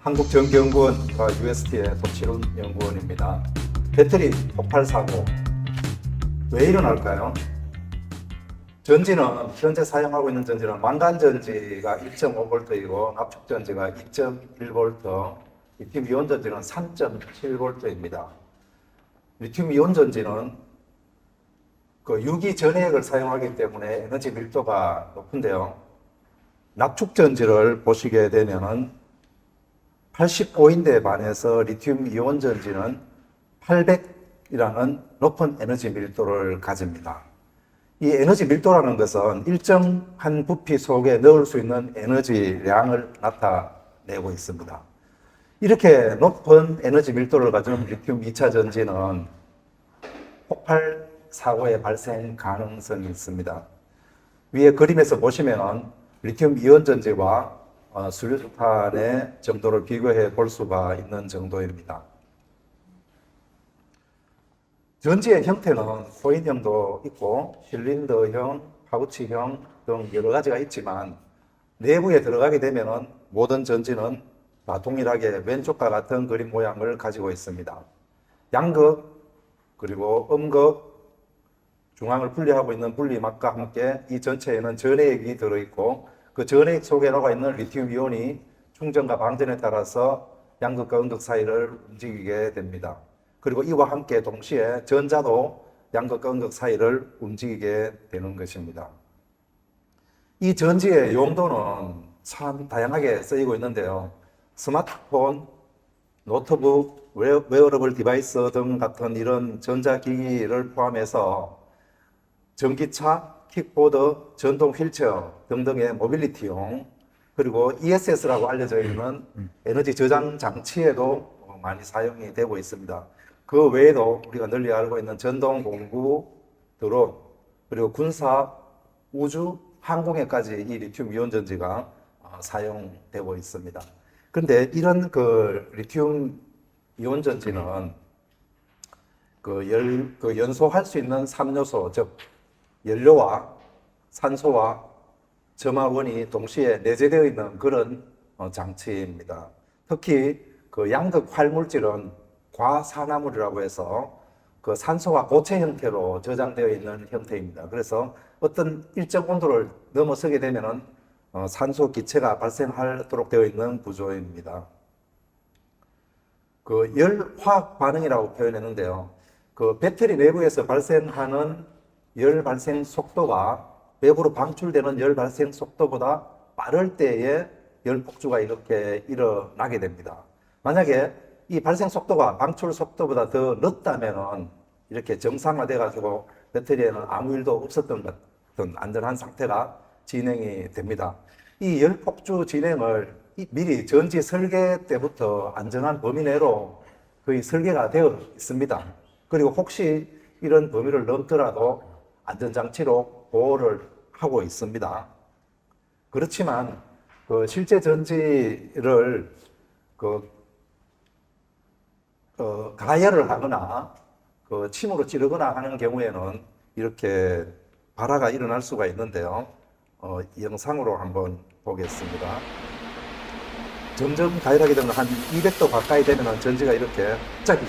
한국전기연구원과 UST의 도치룬 연구원입니다. 배터리 폭발 사고 왜 일어날까요? 전지는 현재 사용하고 있는 전지는 망간전지가 1.5V이고 납축전지가 2.1V, 리튬이온 전지는 3.7V입니다. 리튬이온 전지는 유기 전해액을 사용하기 때문에 에너지 밀도가 높은데요. 납축전지를 보시게 되면은 85인대에 반해서 리튬이온 전지는 800이라는 높은 에너지 밀도를 가집니다. 이 에너지 밀도라는 것은 일정한 부피 속에 넣을 수 있는 에너지량을 나타내고 있습니다. 이렇게 높은 에너지 밀도를 가진 리튬 2차 전지는 폭발 사고의 발생 가능성이 있습니다. 위에 그림에서 보시면 리튬 이온 전지와 수류탄의 정도를 비교해 볼 수가 있는 정도입니다. 전지의 형태는 코인형도 있고 실린더형, 파우치형 등 여러 가지가 있지만 내부에 들어가게 되면 모든 전지는 다 동일하게 왼쪽과 같은 그림 모양을 가지고 있습니다. 양극 그리고 음극 중앙을 분리하고 있는 분리막과 함께 이 전체에는 전해액이 들어있고 그 전해액 속에 녹아 있는 리튬 이온이 충전과 방전에 따라서 양극과 음극 사이를 움직이게 됩니다. 그리고 이와 함께 동시에 전자도 양극과 음극 사이를 움직이게 되는 것입니다. 이 전지의 용도는 참 다양하게 쓰이고 있는데요. 스마트폰, 노트북, 웨어러블 디바이스 등 같은 이런 전자기기를 포함해서 전기차, 킥보드, 전동 휠체어 등등의 모빌리티용, 그리고 ESS라고 알려져 있는 에너지 저장 장치에도 많이 사용이 되고 있습니다. 그 외에도 우리가 널리 알고 있는 전동 공구, 드론, 그리고 군사, 우주, 항공에까지 이 리튬 이온 전지가 사용되고 있습니다. 그런데 이런 리튬 이온 전지는 연소할 수 있는 3요소, 즉 연료와 산소와 점화원이 동시에 내재되어 있는 그런 장치입니다. 특히 양극 활물질은 과산화물이라고 해서 산소가 고체 형태로 저장되어 있는 형태입니다. 그래서 어떤 일정 온도를 넘어서게 되면은 산소 기체가 발생하도록 되어 있는 구조입니다. 열화학 반응이라고 표현했는데요. 배터리 내부에서 발생하는 열 발생 속도가 외부로 방출되는 열 발생 속도보다 빠를 때에 열 폭주가 이렇게 일어나게 됩니다. 만약에 이 발생 속도가 방출 속도보다 더 늦다면 이렇게 정상화돼 가지고 배터리에는 아무 일도 없었던 같은 안전한 상태가 진행이 됩니다. 이 열 폭주 진행을 미리 전지 설계 때부터 안전한 범위 내로 거의 설계가 되어 있습니다. 그리고 혹시 이런 범위를 넘더라도 안전장치로 보호를 하고 있습니다. 그렇지만 실제 전지를 가열을 하거나 침으로 찌르거나 하는 경우에는 이렇게 발화가 일어날 수가 있는데요. 영상으로 한번 보겠습니다. 점점 가열하게 되면 한 200도 가까이 되면 전지가 이렇게 갑자기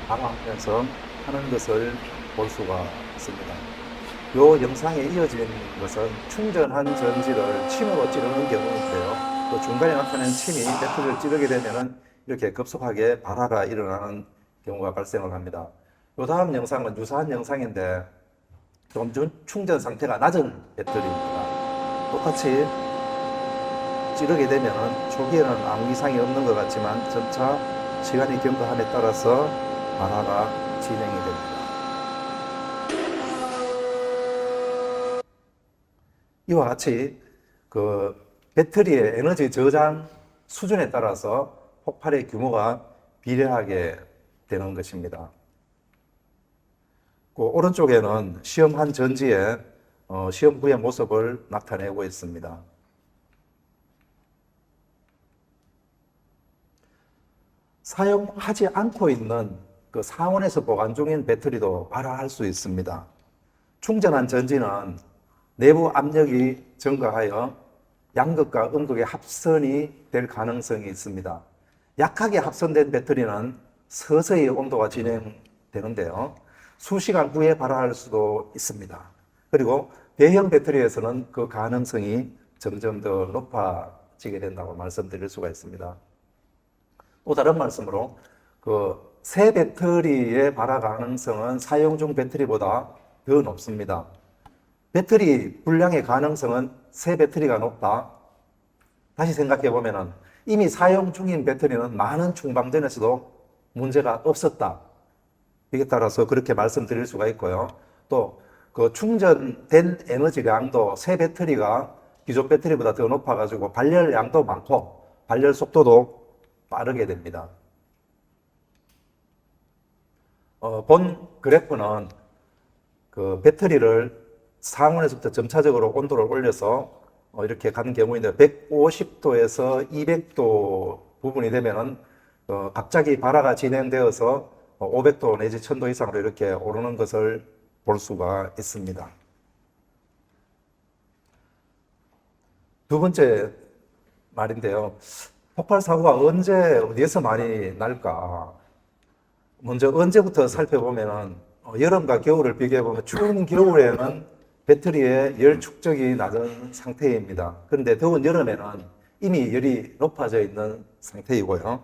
발화하면서 하는 것을 볼 수가 있습니다. 이 영상에 이어진 것은 충전한 전지를 침으로 찌르는 경우인데요. 또 중간에 나타나는 침이 배터리를 찌르게 되면 이렇게 급속하게 발화가 일어나는 경우가 발생을 합니다. 이 다음 영상은 유사한 영상인데 좀 충전 상태가 낮은 배터리입니다. 똑같이 찌르게 되면 초기에는 아무 이상이 없는 것 같지만 점차 시간이 경과함에 따라서 발화가 진행이 됩니다. 이와 같이 배터리의 에너지 저장 수준에 따라서 폭발의 규모가 비례하게 되는 것입니다. 오른쪽에는 시험한 전지의 시험 후의 모습을 나타내고 있습니다. 사용하지 않고 있는 상온에서 보관 중인 배터리도 발화할 수 있습니다. 충전한 전지는 내부 압력이 증가하여 양극과 음극의 합선이 될 가능성이 있습니다. 약하게 합선된 배터리는 서서히 온도가 진행되는데요. 수시간 후에 발화할 수도 있습니다. 그리고 대형 배터리에서는 그 가능성이 점점 더 높아지게 된다고 말씀드릴 수가 있습니다. 또 다른 말씀으로 새 배터리의 발화 가능성은 사용 중 배터리보다 더 높습니다. 배터리 불량의 가능성은 새 배터리가 높다. 다시 생각해 보면은 이미 사용 중인 배터리는 많은 충방전에서도 문제가 없었다. 이에 따라서 그렇게 말씀드릴 수가 있고요. 또 그 충전된 에너지량도 새 배터리가 기존 배터리보다 더 높아가지고 발열량도 많고 발열 속도도 빠르게 됩니다. 본 그래프는 그 배터리를 상온에서부터 점차적으로 온도를 올려서 이렇게 가는 경우인데 150도에서 200도 부분이 되면은 갑자기 발화가 진행되어서 500도 내지 1000도 이상으로 이렇게 오르는 것을 볼 수가 있습니다. 두 번째 말인데요. 폭발 사고가 언제 어디에서 많이 날까? 먼저 언제부터 살펴보면은 여름과 겨울을 비교해 보면 추운 겨울에는 배터리의 열 축적이 낮은 상태입니다. 그런데 더운 여름에는 이미 열이 높아져 있는 상태이고요.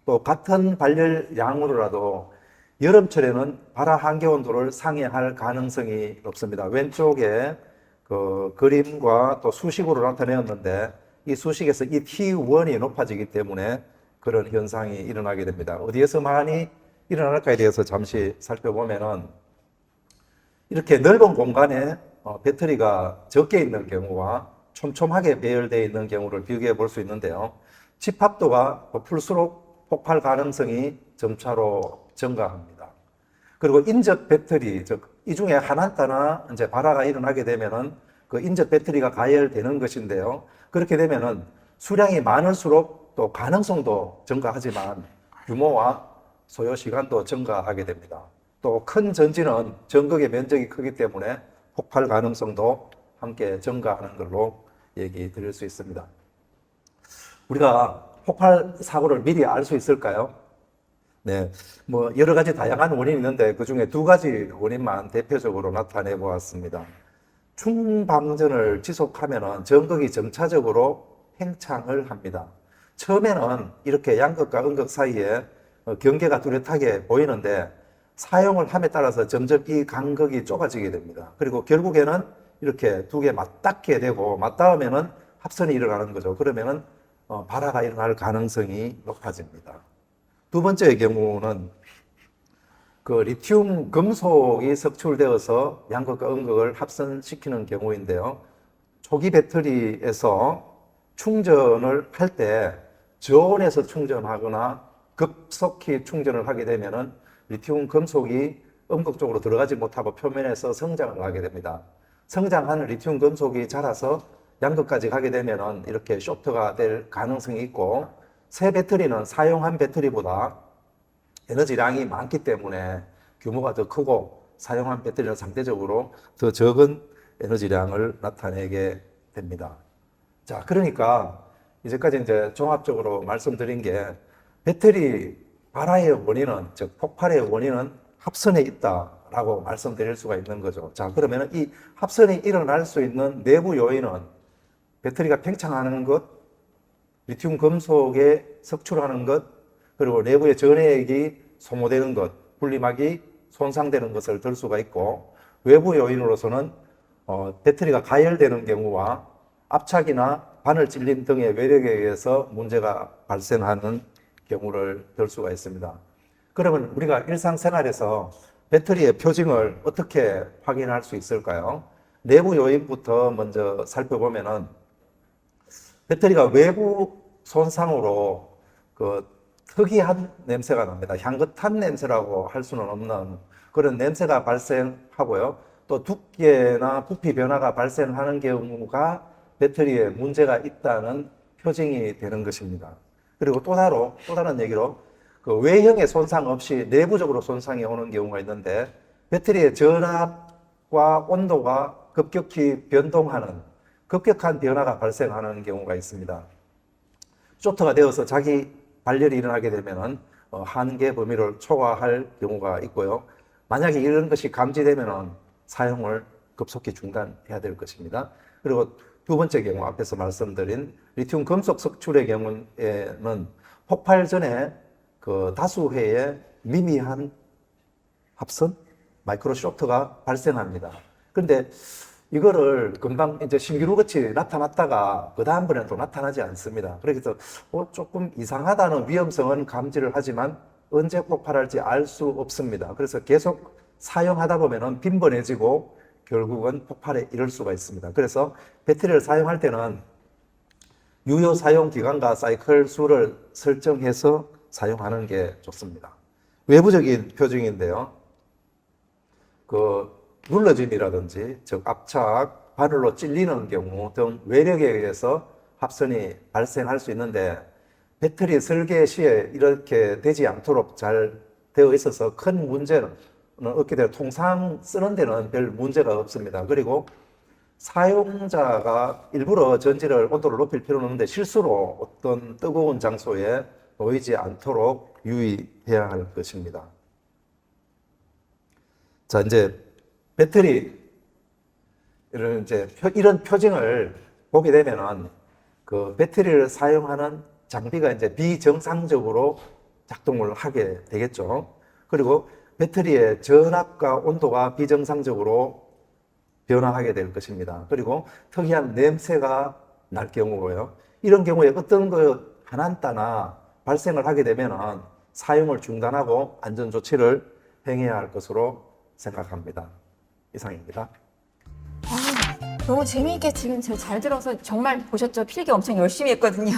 또 같은 발열량으로라도 여름철에는 발화 한계 온도를 상회할 가능성이 높습니다. 왼쪽에 그 그림과 또 수식으로 나타내었는데 이 수식에서 이 T1이 높아지기 때문에 그런 현상이 일어나게 됩니다. 어디에서 많이 일어날까에 대해서 잠시 살펴보면은 이렇게 넓은 공간에 배터리가 적게 있는 경우와 촘촘하게 배열되어 있는 경우를 비교해 볼 수 있는데요. 집합도가 높을수록 폭발 가능성이 점차로 증가합니다. 그리고 인적 배터리, 즉 이 중에 하나따나 이제 발화가 일어나게 되면은 그 인적 배터리가 가열되는 것인데요. 그렇게 되면은 수량이 많을수록 또 가능성도 증가하지만 규모와 소요 시간도 증가하게 됩니다. 또 큰 전지는 전극의 면적이 크기 때문에 폭발 가능성도 함께 증가하는 걸로 얘기 드릴 수 있습니다. 우리가 폭발 사고를 미리 알 수 있을까요? 네, 뭐 여러 가지 다양한 원인이 있는데 그 중에 두 가지 원인만 대표적으로 나타내 보았습니다. 충방전을 지속하면은 전극이 점차적으로 팽창을 합니다. 처음에는 이렇게 양극과 음극 사이에 경계가 뚜렷하게 보이는데 사용을 함에 따라서 점점 이 간극이 좁아지게 됩니다. 그리고 결국에는 이렇게 두 개 맞닿게 되고 맞닿으면은 합선이 일어나는 거죠. 그러면은 발화가 일어날 가능성이 높아집니다. 두 번째의 경우는 그 리튬 금속이 석출되어서 양극과 음극을 합선시키는 경우인데요. 초기 배터리에서 충전을 할 때 저온에서 충전하거나 급속히 충전을 하게 되면은 리튬 금속이 음극 쪽으로 들어가지 못하고 표면에서 성장을 하게 됩니다. 성장한 리튬 금속이 자라서 양극까지 가게 되면은 이렇게 쇼트가 될 가능성이 있고, 새 배터리는 사용한 배터리보다 에너지량이 많기 때문에 규모가 더 크고 사용한 배터리는 상대적으로 더 적은 에너지량을 나타내게 됩니다. 자, 그러니까 이제까지 이제 종합적으로 말씀드린 게 배터리 발화의 원인은, 즉 폭발의 원인은 합선에 있다라고 말씀드릴 수가 있는 거죠. 자, 그러면 이 합선이 일어날 수 있는 내부 요인은 배터리가 팽창하는 것, 리튬 금속에 석출하는 것, 그리고 내부의 전해액이 소모되는 것, 분리막이 손상되는 것을 들 수가 있고, 외부 요인으로서는 배터리가 가열되는 경우와 압착이나 바늘 찔림 등의 외력에 의해서 문제가 발생하는 경우를 들 수가 있습니다. 그러면 우리가 일상생활에서 배터리의 표징을 어떻게 확인할 수 있을까요? 내부 요인부터 먼저 살펴보면은 배터리가 외부 손상으로 그 특이한 냄새가 납니다. 향긋한 냄새라고 할 수는 없는 그런 냄새가 발생하고요. 또 두께나 부피 변화가 발생하는 경우가 배터리에 문제가 있다는 표징이 되는 것입니다. 그리고 또 다른 얘기로 그 외형의 손상 없이 내부적으로 손상이 오는 경우가 있는데, 배터리의 전압과 온도가 급격히 변동하는 급격한 변화가 발생하는 경우가 있습니다. 쇼트가 되어서 자기 발열이 일어나게 되면은 한계 범위를 초과할 경우가 있고요. 만약에 이런 것이 감지되면은 사용을 급속히 중단해야 될 것입니다. 그리고 두 번째 경우, 앞에서 말씀드린 리튬 금속 석출의 경우에는 폭발 전에 그 다수회의 미미한 합선, 마이크로 쇼트가 발생합니다. 그런데 이거를 금방 이제 신기루같이 나타났다가 그 다음번에는 또 나타나지 않습니다. 그래서 조금 이상하다는 위험성은 감지를 하지만 언제 폭발할지 알 수 없습니다. 그래서 계속 사용하다 보면은 빈번해지고 결국은 폭발에 이를 수가 있습니다. 그래서 배터리를 사용할 때는 유효 사용 기간과 사이클 수를 설정해서 사용하는 게 좋습니다. 외부적인 표징인데요. 그 눌러짐이라든지, 즉 압착, 바늘로 찔리는 경우 등 외력에 의해서 합선이 발생할 수 있는데, 배터리 설계 시에 이렇게 되지 않도록 잘 되어 있어서 큰 문제는 없게 되고, 통상 쓰는 데는 별 문제가 없습니다. 그리고 사용자가 일부러 전지를 온도를 높일 필요는 없는데 실수로 어떤 뜨거운 장소에 놓이지 않도록 유의해야 할 것입니다. 자, 이제 배터리 이런 표징을 보게 되면은 그 배터리를 사용하는 장비가 이제 비정상적으로 작동을 하게 되겠죠. 그리고 배터리의 전압과 온도가 비정상적으로 변화하게 될 것입니다. 그리고 특이한 냄새가 날 경우고요. 이런 경우에 어떤 그 한한따나 발생을 하게 되면은 사용을 중단하고 안전 조치를 행해야 할 것으로 생각합니다. 이상입니다. 너무 재미있게 지금 제가 잘 들어서 정말 보셨죠? 필기 엄청 열심히 했거든요.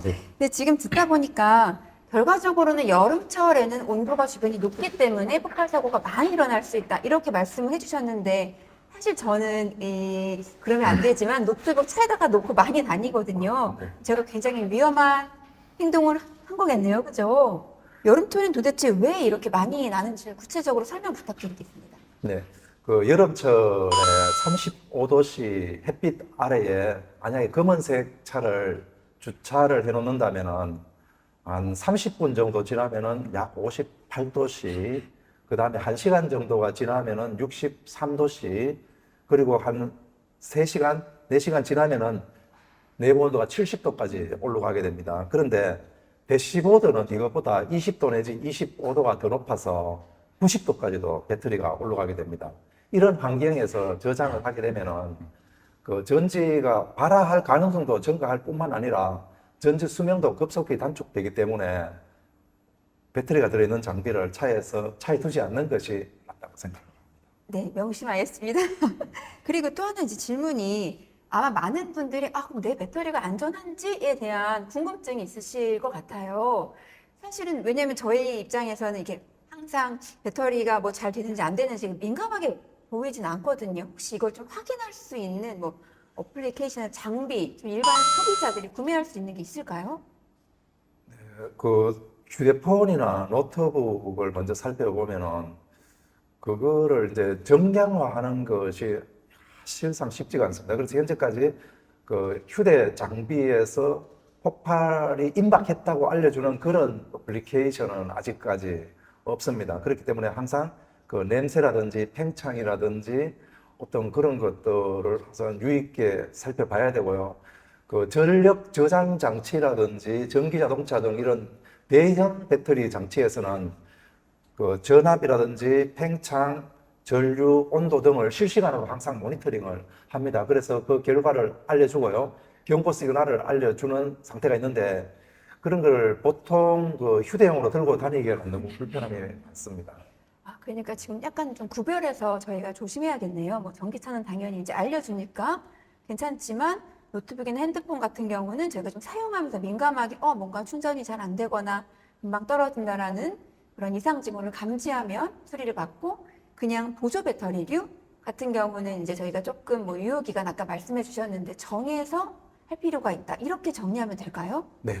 네. 근데 지금 듣다 보니까 결과적으로는 여름철에는 온도가 주변이 높기 때문에 폭발 사고가 많이 일어날 수 있다. 이렇게 말씀을 해주셨는데 사실 저는 그러면 안 되지만 노트북 차에다가 놓고 많이 다니거든요. 네. 제가 굉장히 위험한 행동을 한 거겠네요. 그죠? 여름철엔 도대체 왜 이렇게 많이 나는지 구체적으로 설명 부탁드리겠습니다. 네. 그 여름철에 35도씨 햇빛 아래에 만약에 검은색 차를 주차를 해 놓는다면은 한 30분 정도 지나면은 약 58도씨, 그 다음에 1시간 정도가 지나면은 63도씨, 그리고 한 3시간, 4시간 지나면은 내부 온도가 70도까지 올라가게 됩니다. 그런데 대시보드는 이것보다 20도 내지 25도가 더 높아서 90도까지도 배터리가 올라가게 됩니다. 이런 환경에서 저장을 하게 되면은 그 전지가 발화할 가능성도 증가할 뿐만 아니라 전지 수명도 급속히 단축되기 때문에 배터리가 들어있는 장비를 차에 두지 않는 것이 맞다고 생각합니다. 네, 명심하겠습니다. 그리고 또 하나 이제 질문이 아마 많은 분들이 그럼 내 배터리가 안전한지에 대한 궁금증이 있으실 것 같아요. 사실은 왜냐면 저희 입장에서는 이게 항상 배터리가 뭐 잘 되는지 안 되는지 민감하게 보이진 않거든요. 혹시 이걸 좀 확인할 수 있는 뭐 어플리케이션, 장비, 좀 일반 소비자들이 구매할 수 있는 게 있을까요? 그 휴대폰이나 노트북을 먼저 살펴보면은 그거를 이제 정량화하는 것이 실상 쉽지가 않습니다. 그래서 현재까지 그 휴대 장비에서 폭발이 임박했다고 알려주는 그런 어플리케이션은 아직까지 없습니다. 그렇기 때문에 항상 그 냄새라든지 팽창이라든지 어떤 그런 것들을 항상 유의 있게 살펴봐야 되고요. 그 전력 저장 장치라든지 전기 자동차 등 이런 대형 배터리 장치에서는 그 전압이라든지 팽창, 전류, 온도 등을 실시간으로 항상 모니터링을 합니다. 그래서 그 결과를 알려주고요. 경보 시그널을 알려주는 상태가 있는데 그런 걸 보통 그 휴대용으로 들고 다니기에는 너무 불편함이 많습니다. 그러니까 지금 약간 좀 구별해서 저희가 조심해야겠네요. 뭐 전기차는 당연히 이제 알려주니까 괜찮지만 노트북이나 핸드폰 같은 경우는 저희가 좀 사용하면서 민감하게 뭔가 충전이 잘 안 되거나 금방 떨어진다라는 그런 이상 징후를 감지하면 수리를 받고 그냥 보조 배터리류 같은 경우는 이제 저희가 조금 뭐 유효기간 아까 말씀해 주셨는데 정해서 할 필요가 있다. 이렇게 정리하면 될까요? 네.